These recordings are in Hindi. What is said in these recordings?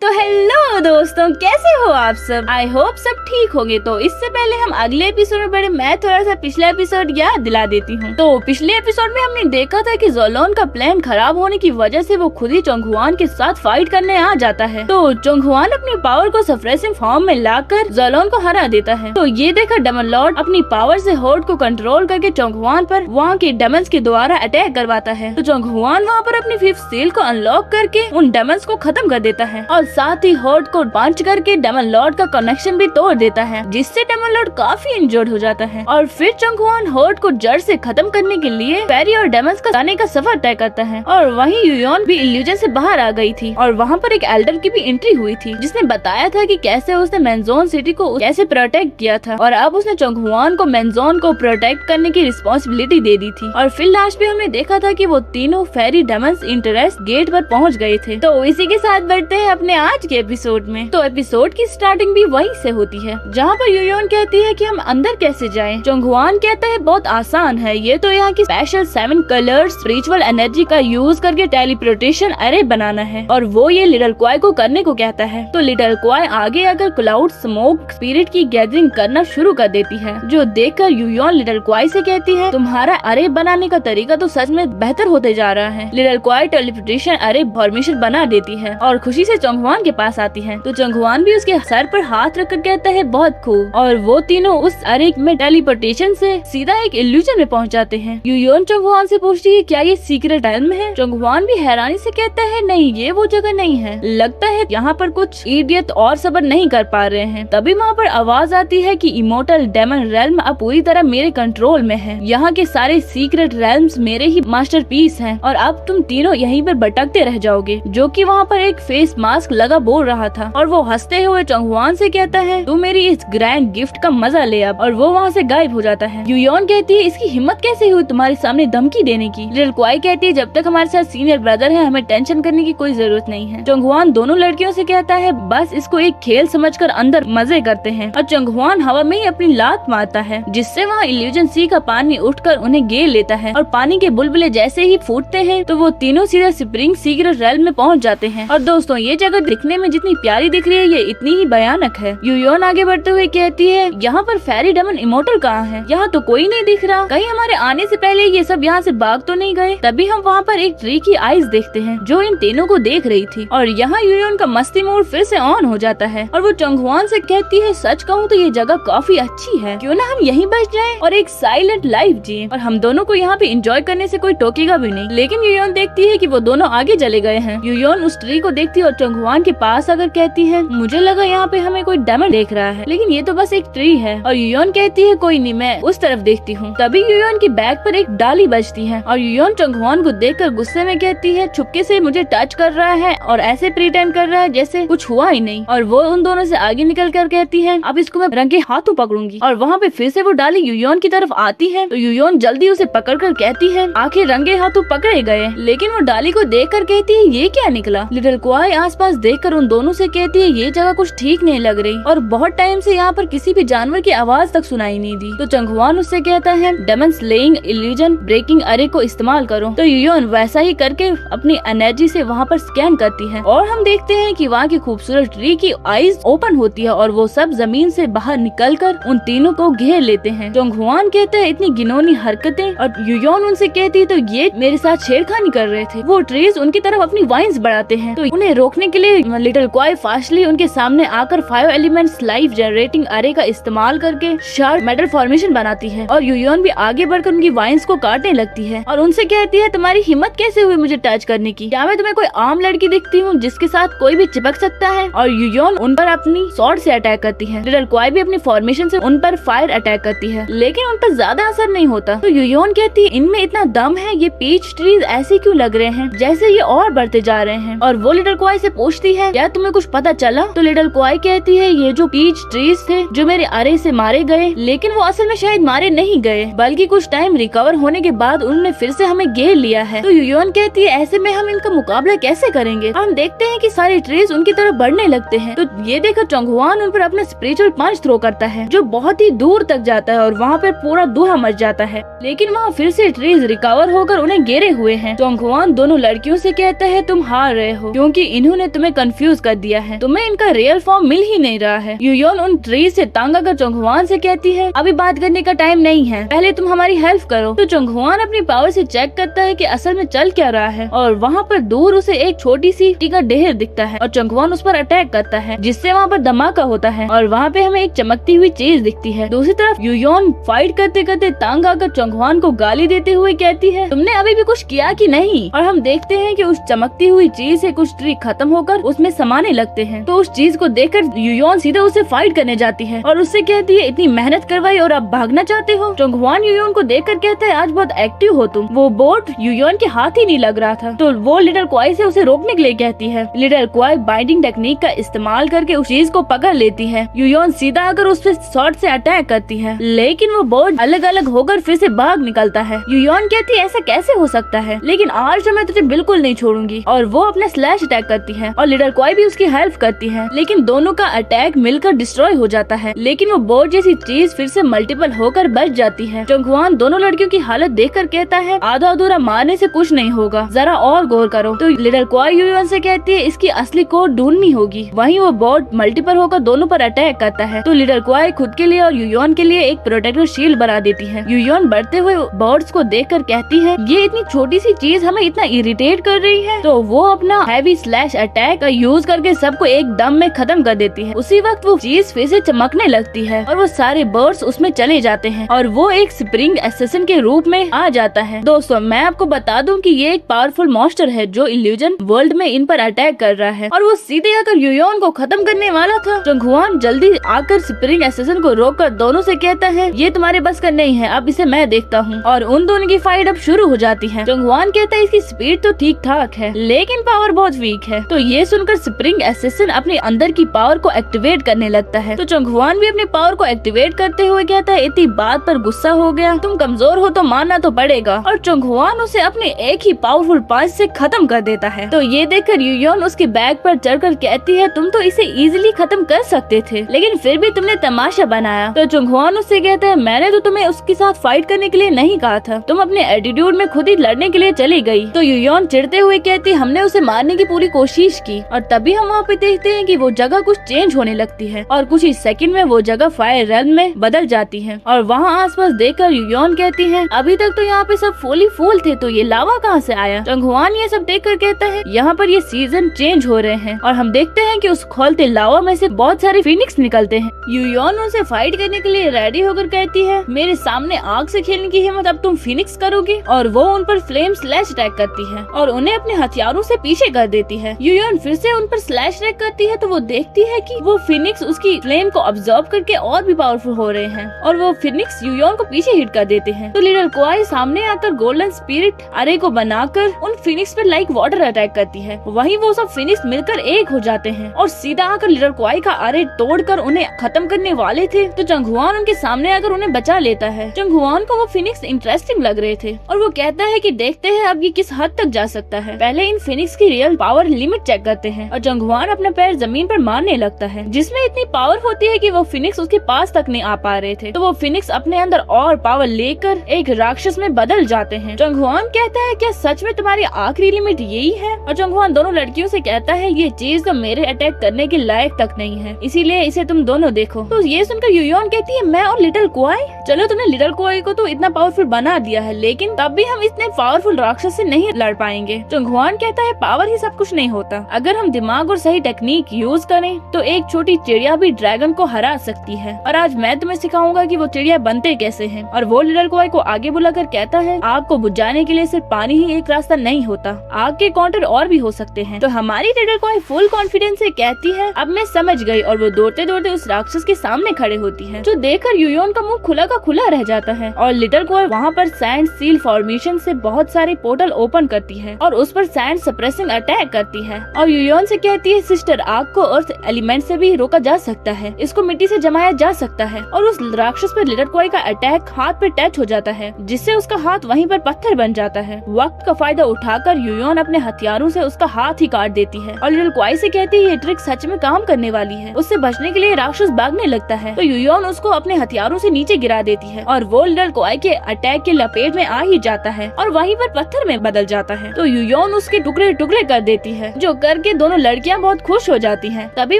तो हेलो दोस्तों, कैसे हो आप सब। आई होप सब ठीक होंगे। तो इससे पहले हम अगले एपिसोड में बढ़े, मैं थोड़ा सा पिछला एपिसोड याद दिला देती हूँ। तो पिछले एपिसोड में हमने देखा था कि ज़ोलोन का प्लान खराब होने की वजह से वो खुद ही चोंगहुआन के साथ फाइट करने आ जाता है। तो चोंगहुआन अपनी पावर को सप्रेसिंग फॉर्म में लाकर ज़ोलोन को हरा देता है। तो ये देखकर डेमन लॉर्ड अपनी पावर से होर्ड को कंट्रोल करके चोंगहुआन पर वहाँ के डेमंस के द्वारा अटैक करवाता है। तो चोंगहुआन वहाँ पर अपनी 5th सील को अनलॉक करके उन डेमंस को खत्म कर देता है और साथ ही होर्ड को पंच करके डेमन लॉर्ड का कनेक्शन भी तोड़ देता है, जिससे डेमन लॉर्ड काफी इंजर्ड हो जाता है। और फिर चोंगहुआन होर्ड को जड़ से खत्म करने के लिए फेरी और डेमंस का जाने का सफर तय करता है। और वहीं युयोन भी इल्यूजन से बाहर आ गई थी और वहाँ पर एक एल्डर की भी एंट्री हुई थी, जिसने बताया था कि कैसे उसने मेंजोन सिटी को कैसे प्रोटेक्ट किया था और अब उसने चोंगहुआन को मेंजोन को प्रोटेक्ट करने की रिस्पॉन्सिबिलिटी दे दी थी। और फिर लास्ट में हमने देखा था कि वो तीनों फेरी डेमंस इंटरेस्ट गेट पर पहुँच गए थे। तो इसी के साथ बढ़ते हैं अपने आज के एपिसोड में। तो एपिसोड की स्टार्टिंग भी वहीं से होती है, जहाँ पर युयोन कहती है कि हम अंदर कैसे जाएं। चोंगहुआन कहता है बहुत आसान है, ये तो यहाँ की स्पेशल 7 कलर्स स्पिरिचुअल एनर्जी का यूज करके टेलीपोर्टेशन अरे बनाना है और वो ये लिटिल क्वाई को करने को कहता है। तो लिटिल क्वाई आगे आकर क्लाउड स्मोक स्पिरिट की गैदरिंग करना शुरू कर देती है, जो देखकर युयोन लिटिल क्वाई से कहती है तुम्हारा अरे बनाने का तरीका तो सच में बेहतर होते जा रहा है। लिटिल क्वाई टेलीपोर्टेशन अरे फॉर्मेशन बना देती है और खुशी से चोंगहुआन के पास आती है। तो चोंगहुआन भी उसके सर पर हाथ रखकर कहता है बहुत खूब, और वो तीनों उस अरे में टेलीपोर्टेशन से सीधा एक इल्यूजन में पहुंच जाते हैं। युयोन चोंगहुआन से पूछती है क्या ये सीक्रेट रेल्म है। चोंगहुआन भी हैरानी से कहता है नहीं, ये वो जगह नहीं है, लगता है यहाँ पर कुछ इडियट और सबर नहीं कर पा रहे हैं। तभी वहाँ पर आवाज आती है कि इमोर्टल डेमन रेल्म अब पूरी तरह मेरे कंट्रोल में है, यहाँ के सारे सीक्रेट रेल्म्स मेरे ही मास्टरपीस हैं और अब तुम तीनों यहीं पर भटकते रह जाओगे। जो कि वहाँ पर एक फेस मास्क लगा बोल रहा था और वो हंसते हुए चोंगहुआन से कहता है तू मेरी इस ग्रैंड गिफ्ट का मजा ले अब, और वो वहाँ से गायब हो जाता है। युयोन कहती है इसकी हिम्मत कैसे हुई तुम्हारे सामने धमकी देने की। लिटिल क्वाई कहती है जब तक हमारे साथ सीनियर ब्रदर है हमें टेंशन करने की कोई जरूरत नहीं है। चोंगहुआन दोनों लड़कियों से कहता है बस इसको एक खेल समझकर अंदर मजे करते हैं और चोंगहुआन हवा में ही अपनी लात मारता है, जिससे वहाँ इल्यूजन सी का पानी उठकर उन्हें घेर लेता है और पानी के बुलबुले जैसे ही फूटते हैं तो वो तीनों सीधा स्प्रिंग सीक्रेट रेल्म में पहुँच जाते हैं। और दोस्तों ये जगह दिखने में जितनी प्यारी दिख रही है ये इतनी ही भयानक है। युयोन आगे बढ़ते हुए कहती है यहाँ पर फेरी डेमन इमोर्टल कहाँ है, यहाँ तो कोई नहीं दिख रहा, कहीं हमारे आने से पहले ये सब यहाँ से भाग तो नहीं गए। तभी हम वहाँ पर एक ट्री की आइज देखते हैं जो इन तीनों को देख रही थी और यहाँ युयोन का मस्ती मोड फिर से ऑन हो जाता है और वो चोंगहुआन से कहती है सच कहूँ तो ये जगह काफी अच्छी है, क्यों ना हम यहीं बच जाएं और एक साइलेंट लाइफ जिए और हम दोनों को यहाँ पे एंजॉय करने से कोई टोकेगा भी नहीं। लेकिन युयोन देखती है कि वो दोनों आगे चले गए हैं। युयोन उस ट्री को देखती है और चोंगहुआन के पास आकर कहती है मुझे लगा यहाँ पे हमें कोई डेमन देख रहा है, लेकिन ये तो बस एक ट्री है। और युयोन कहती है कोई नहीं, मैं उस तरफ देखती हूँ। तभी युयोन की बैग पर एक डाली बजती है और युयोन चोंगहुआन को देखकर गुस्से में कहती है चुपके से मुझे टच कर रहा है और ऐसे प्रिटेंड कर रहा है जैसे कुछ हुआ ही नहीं। और वो उन दोनों से आगे निकल कर कहती है अब इसको मैं रंगे हाथों पकड़ूंगी। और वहाँ पे फिर से वो डाली युयोन की तरफ आती है तो युयोन जल्दी उसे पकड़ कर कहती है आखिर रंगे हाथों पकड़े गए। लेकिन वो डाली को देख कर कहती है ये क्या निकला। लिटिल क्वाई आसपास देखकर उन दोनों से कहती है ये जगह कुछ ठीक नहीं लग रही और बहुत टाइम से यहाँ पर किसी भी जानवर की आवाज तक सुनाई नहीं दी। तो चोंगहुआन उससे कहता है डेमन स्लेइंग इल्यूजन ब्रेकिंग अरे को इस्तेमाल करो। तो युयोन वैसा ही करके अपनी एनर्जी से वहाँ पर स्कैन करती है और हम देखते हैं कि वहाँ की खूबसूरत ट्री की आईज ओपन होती है और वो सब जमीन से बाहर निकलकर उन तीनों को घेर लेते हैं। चोंगहुआन कहते हैं इतनी घिनौनी हरकतें, और युयोन उनसे कहती तो ये मेरे साथ छेड़खानी कर रहे थे। वो ट्रीज उनकी तरफ अपनी वाइन्स बढ़ाते हैं तो उन्हें रोकने के लिए लिटिल क्वाई फास्टली उनके सामने आकर 5 एलिमेंट्स लाइफ जनरेटिंग अरे का इस्तेमाल करके शार्प मेटल फॉर्मेशन बनाती है और युयोन भी आगे बढ़कर उनकी वाइन्स को काटने लगती है और उनसे कहती है तुम्हारी हिम्मत कैसे हुई मुझे टच करने की, क्या मैं तुम्हें कोई आम लड़की दिखती हूँ जिसके साथ कोई भी चिपक सकता है। और युयोन उन पर अपनी स्वॉर्ड से अटैक करती है। लिटिल क्वाई भी अपनी फॉर्मेशन से उन पर फायर अटैक करती है, लेकिन उन पर ज्यादा असर नहीं होता। तो युयोन कहती है इनमें इतना दम है, ये पीच ट्रीज ऐसे क्यों लग रहे हैं जैसे ये और बढ़ते जा रहे हैं। और वो लिटिल क्वाई से पूछती है क्या तुम्हें कुछ पता चला। तो लिटिल क्वाई कहती है ये जो पीच ट्रीज थे जो मेरे अरे से मारे गए, लेकिन वो असल में शायद मारे नहीं गए बल्कि कुछ टाइम रिकवर होने के बाद उन्होंने फिर से हमें घेर लिया है। तो युयोन कहती है ऐसे में हम इनका मुकाबला कैसे करेंगे। हम देखते हैं कि सारे ट्रीज उनकी तरफ बढ़ने लगते हैं। तो ये देखकर चोंगहुआन उन पर अपना स्पिरिचुअल पंच थ्रो करता है जो बहुत ही दूर तक जाता है और वहाँ पर पूरा धुआं मच जाता है, लेकिन वहाँ फिर से ट्रीज रिकवर होकर उन्हें घेरे हुए हैं। चोंगहुआन दोनों लड़कियों से कहता है तुम हार रहे हो क्योंकि इन्होंने तुम्हें तुम्हें कंफ्यूज कर दिया है, तुम्हें इनका रियल फॉर्म मिल ही नहीं रहा है। यूयोन उन ट्री से तंग आकर चोंगहुआन से कहती है अभी बात करने का टाइम नहीं है, पहले तुम हमारी हेल्प करो। तो चोंगहुआन अपनी पावर से चेक करता है कि असल में चल क्या रहा है और वहाँ पर दूर उसे एक छोटी सी मिट्टी का ढेर दिखता है और चोंगहुआन उस पर अटैक करता है, जिससे वहाँ पर धमाका होता है और वहाँ पे हमें एक चमकती हुई चीज दिखती है। दूसरी तरफ यूयोन फाइट करते करते तंग आकर चोंगहुआन को गाली देते हुए कहती है तुमने अभी भी कुछ किया कि नहीं। और हम देखते हैं कि उस चमकती हुई चीज से कुछ ट्री खत्म होकर उसमें समाने लगते हैं। तो उस चीज को देखकर यूयोन सीधे उसे फाइट करने जाती है और उससे कहती है इतनी मेहनत करवाई और अब भागना चाहते हो। चोंगहुआन यूयोन को देखकर कहता है आज बहुत एक्टिव हो तुम। वो बोट यूयोन के हाथ ही नहीं लग रहा था, तो वो लिटिल क्वाई से उसे रोकने के लिए कहती है। लिटिल क्वाई बाइंडिंग टेक्निक का इस्तेमाल करके उस चीज को पकड़ लेती है। यूयोन सीधा आकर उस पर शॉर्ट से अटैक करती है, लेकिन वो बोट अलग अलग होकर फिर से भाग निकलता है। यूयोन कहती है ऐसा कैसे हो सकता है, लेकिन आज तो मैं तुझे बिल्कुल नहीं छोड़ूंगी और वो अपना स्लैश अटैक करती है और लिटिल क्वाई भी उसकी हेल्प करती है, लेकिन दोनों का अटैक मिलकर डिस्ट्रॉय हो जाता है। लेकिन वो बोट जैसी चीज फिर से मल्टीपल होकर बच जाती है। चोंगहुआन दोनों लड़कियों की हालत देखकर कहता है आधा अधूरा मारने से कुछ नहीं होगा, जरा और गौर करो। तो लिटिल क्वाई यूयोन से कहती है इसकी असली कोड ढूंढनी होगी। वहीं वो बोट मल्टीपल होकर दोनों पर अटैक करता है, तो लिटिल क्वाई खुद के लिए और यूयोन के लिए एक प्रोटेक्टिव शील्ड बना देती है। यूयोन बढ़ते हुए बोट्स को देखकर कहती है ये इतनी छोटी सी चीज हमें इतना इरिटेट कर रही है, तो वो अपना हैवी स्लैश अटैक का यूज करके सबको एक दम में खत्म कर देती है। उसी वक्त वो चीज फिर से चमकने लगती है और वो सारे बर्ड्स उसमें चले जाते हैं और वो एक स्प्रिंग एसेसिन के रूप में आ जाता है। दोस्तों मैं आपको बता दूं कि ये एक पावरफुल मॉन्स्टर है जो इल्यूजन वर्ल्ड में इन पर अटैक कर रहा है और वो सीधे आकर यूयोन को खत्म करने वाला था। चोंगहुआन जल्दी आकर स्प्रिंग एसेसिन को रोककर दोनों से कहता है ये तुम्हारे बस का नहीं है, अब इसे मैं देखता हूँ। और उन दोनों की फाइट अब शुरू हो जाती है। चोंगहुआन कहता है इसकी स्पीड तो ठीक ठाक है, लेकिन पावर बहुत वीक है। तो ये सुनकर स्प्रिंग एसेसिन अपने अंदर की पावर को एक्टिवेट करने लगता है। तो चोंगहुआन भी अपने पावर को एक्टिवेट करते हुए कहता है इतनी बात पर गुस्सा हो गया, तुम कमजोर हो तो मानना तो पड़ेगा। और चोंगहुआन उसे अपने एक ही पावरफुल पंच से खत्म कर देता है। तो ये देखकर यूयोन उसके बैग पर चढ़कर कहती है तुम तो इसे इजीली खत्म कर सकते थे, लेकिन फिर भी तुमने तमाशा बनाया। तो चोंगहुआन उससे कहता है मैंने तो तुम्हें उसके साथ फाइट करने के लिए नहीं कहा था, तुम अपने एटीट्यूड में खुद ही लड़ने के लिए चली गई। तो यूयोन चिढ़ते हुए कहती हमने उसे मारने की पूरी कोशिश की और तभी हम वहाँ पे देखते हैं कि वो जगह कुछ चेंज होने लगती है और कुछ ही सेकंड में वो जगह फायर रेल्म में बदल जाती है। और वहाँ आसपास देखकर यूयोन कहती है अभी तक तो यहाँ पे सब फूल ही फूल थे, तो ये लावा कहाँ से आया। चोंगहुआन ये सब देखकर कहता है यहाँ पर ये सीजन चेंज हो रहे हैं और हम देखते हैं कि उस खोलते लावा में से बहुत सारे फिनिक्स निकलते हैं। यूयोन उनसे फाइट करने के लिए रेडी होकर कहती है मेरे सामने आग से खेलने की हिम्मत अब तुम फिनिक्स करोगे। और वो उन पर फ्लेम स्लैश अटैक करती है और उन्हें अपने हथियारों से पीछे कर देती है। यूयोन फिर से उन पर स्लैश अटैक करती है, तो वो देखती है कि वो फिनिक्स उसकी फ्लेम को ऑब्जर्व करके और भी पावरफुल हो रहे हैं और वो फिनिक्स यूयोन को पीछे हिट कर देते हैं। तो लिटिल क्वाई सामने आकर गोल्डन स्पिरिट अरे को बनाकर उन फिनिक्स पर लाइक वाटर अटैक करती है। वहीं वो सब फिनिक्स मिलकर एक हो जाते हैं और सीधा आकर लिटिल क्वाई का अरे तोड़कर उन्हें खत्म करने वाले थे। तो चोंगहुआन उनके सामने आकर उन्हें बचा लेता है। चोंगहुआन को वो फिनिक्स इंटरेस्टिंग लग रहे थे और वो कहता है कि देखते हैं अब ये किस हद तक जा सकता है, पहले इन फिनिक्स की रियल पावर लिमिट चेक करते हैं। और चोंगहुआन अपने पैर जमीन पर मारने लगता है, जिसमें इतनी पावर होती है कि वो फिनिक्स उसके पास तक नहीं आ पा रहे थे। तो वो फिनिक्स अपने अंदर और पावर लेकर एक राक्षस में बदल जाते हैं। चोंगहुआन कहता है क्या सच में तुम्हारी आखिरी लिमिट यही है। और चोंगहुआन दोनों लड़कियों से कहता है ये चीज तो मेरे अटैक करने के लायक तक नहीं है, इसीलिए इसे तुम दोनों देखो। तो ये सुनकर यूयोन कहती है मैं और लिटिल क्वाई, चलो तुमने लिटिल क्वाई को तो इतना पावरफुल बना दिया है, लेकिन तब भी हम इतने पावरफुल राक्षस से नहीं लड़ पाएंगे। चोंगहुआन कहता है पावर ही सब कुछ नहीं होता, अगर हम दिमाग और सही टेक्निक यूज करें तो एक छोटी चिड़िया भी ड्रैगन को हरा सकती है। और आज मैं तुम्हें सिखाऊंगा कि वो चिड़िया बनते कैसे हैं। और वो लिटिल क्वाई को आगे बुलाकर कहता है आग को बुझाने के लिए सिर्फ पानी ही एक रास्ता नहीं होता, आग के काउंटर और भी हो सकते हैं। तो हमारी लिटिल क्वाई फुल कॉन्फिडेंस से कहती है अब मैं समझ गई, और वो दौड़ते दौड़ते उस राक्षस के सामने खड़े होती है, जो देखकर यूयोन का मुंह खुला का खुला रह जाता है। और लिटिल क्वाई वहाँ पर सैंड सील फॉर्मेशन से बहुत सारे पोर्टल ओपन करती है और उस पर सैंड सप्रेसिंग अटैक करती है और यूयोन से कहती है सिस्टर आग को अर्थ एलिमेंट से भी रोका जा सकता है, इसको मिट्टी से जमाया जा सकता है। और उस राक्षस पर लिटिल क्वाई का अटैक हाथ पे टच हो जाता है, जिससे उसका हाथ वहीं पर पत्थर बन जाता है। वक्त का फायदा उठाकर यूयोन अपने हथियारों से उसका हाथ ही काट देती है और लिटिल क्वाई से कहती है ये ट्रिक सच में काम करने वाली है। उससे बचने के लिए राक्षस भागने लगता है, तो यूयोन उसको अपने हथियारों से नीचे गिरा देती है और वो लिटिल क्वाई के अटैक के लपेट में आ ही जाता है और वहीं पर पत्थर में बदल जाता है। तो यूयोन उसके टुकड़े टुकड़े कर देती है, जो कर करके दोनों लड़कियां बहुत खुश हो जाती हैं। तभी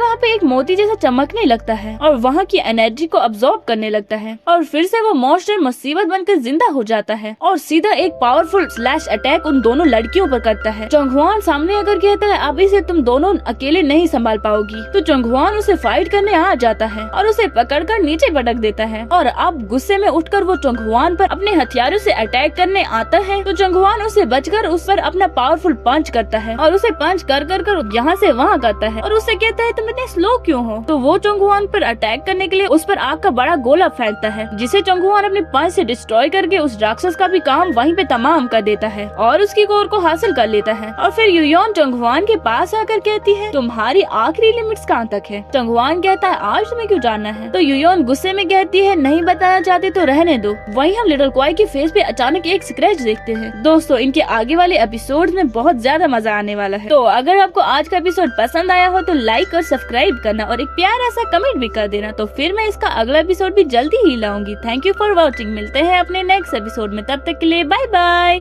वहाँ पे एक मोती जैसा चमकने लगता है और वहाँ की एनर्जी को अब्सॉर्ब करने लगता है और फिर से वो मॉन्स्टर मुसीबत बनकर जिंदा हो जाता है और सीधा एक पावरफुल स्लैश अटैक उन दोनों लड़कियों पर करता है। चंगहुआन सामने आकर कहता है अब इसे तुम दोनों अकेले नहीं संभाल पाओगी। तो चंगहुआन उसे फाइट करने आ जाता है और उसे पकड़कर नीचे पटक देता है और अब गुस्से में उठकर वो चंगहुआन पर अपने हथियारों से अटैक करने आता है। तो चंगहुआन उसे बचकर उस पर अपना पावरफुल पंच करता है और उसे पंच कर यहाँ से वहाँ करता है और उससे कहता है तुम इतने स्लो क्यों हो। तो वो चंगहुआन पर अटैक करने के लिए उस पर आग का बड़ा गोला फेंकता है जिसे चंगहुआन अपने पंच से डिस्ट्रॉय करके उस राक्षस का भी काम वहीं पे तमाम कर देता है और उसकी कोर को हासिल कर लेता है। और फिर युयोन चंगहुआन के पास आकर कहती है तुम्हारी आखिरी लिमिट्स कहाँ तक है। चंगहुआन कहता है आज तुम्हें क्यों जानना है। तो युयोन गुस्से में कहती है नहीं बताना चाहते तो रहने दो। वहीं हम लिटिल क्वाई के फेस पे अचानक एक स्क्रैच देखते हैं। दोस्तों इनके आगे वाले एपिसोड में बहुत ज्यादा मजा आने वाला है। तो अगर आपको आज का एपिसोड पसंद आया हो तो लाइक और सब्सक्राइब करना और एक प्यारा सा कमेंट भी कर देना। तो फिर मैं इसका अगला एपिसोड भी जल्दी ही लाऊंगी। Thank you for watching. मिलते हैं अपने नेक्स्ट एपिसोड में, तब तक के लिए बाय बाय।